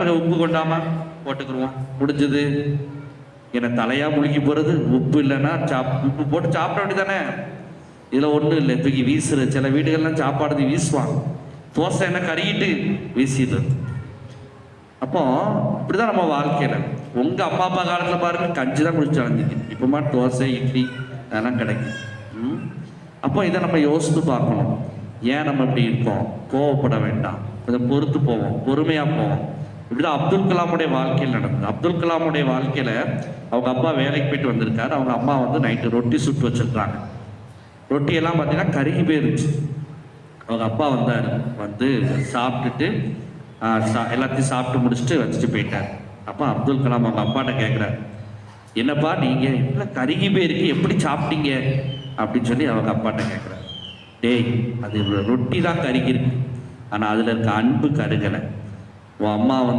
கொஞ்சம் உப்பு கொண்டாமா போட்டுக்குருவோம், முடிஞ்சது. என்ன தலையா முழுகி போறது, உப்பு இல்லைன்னா உப்பு போட்டு சாப்பிட வேண்டியதானே. இதுல ஒண்ணும் இல்லை, தூக்கி வீசுற. சில வீடுகள்லாம் சாப்பாடு வீசுவாங்க, தோசை என்ன கருகிட்டு வீசிடுறது. அப்போ இப்படிதான் நம்ம வாழ்க்கையில. உங்க அம்மா அப்பா காலத்துல பாருங்க, கஞ்சி தான் குடிச்சு வளர்ந்தீங்க. இப்பமா தோசை இட்லி அதெல்லாம் கிடைக்கும். அப்போ இதை நம்ம யோசித்து பார்க்கணும். ஏன் நம்ம இப்படி இருக்கோம்? கோவப்பட வேண்டாம், கொஞ்சம் பொறுத்து போவோம், பொறுமையா போவோம். இப்படிதான் அப்துல் கலாமுடைய வாழ்க்கையில் நடந்தது. அப்துல் கலாமுடைய வாழ்க்கையில அவங்க அப்பா வேலைக்கு போயிட்டு வந்திருக்காரு. அவங்க அம்மா வந்து நைட்டு ரொட்டி சுட்டு வச்சிருக்காங்க. ரொட்டியெல்லாம் பார்த்தீங்கன்னா கருகி போயிருச்சு. அவங்க அப்பா வந்தார், வந்து சாப்பிட்டுட்டு எல்லாத்தையும் சாப்பிட்டு முடிச்சுட்டு வச்சுட்டு போயிட்டார். அப்போ அப்துல் கலாம் அவங்க அப்பாட்ட கேட்குறாரு, என்னப்பா நீங்க இல்லை கருகி போயிருக்கு, எப்படி சாப்பிட்டீங்க அப்படின்னு சொல்லி அவங்க அப்பாட்ட கேட்குறாரு. டேய், அது ரொட்டி தான் கருகி இருக்கு, ஆனால் அதில் இருக்க அன்பு கருகலை. உன் அம்மா வந்து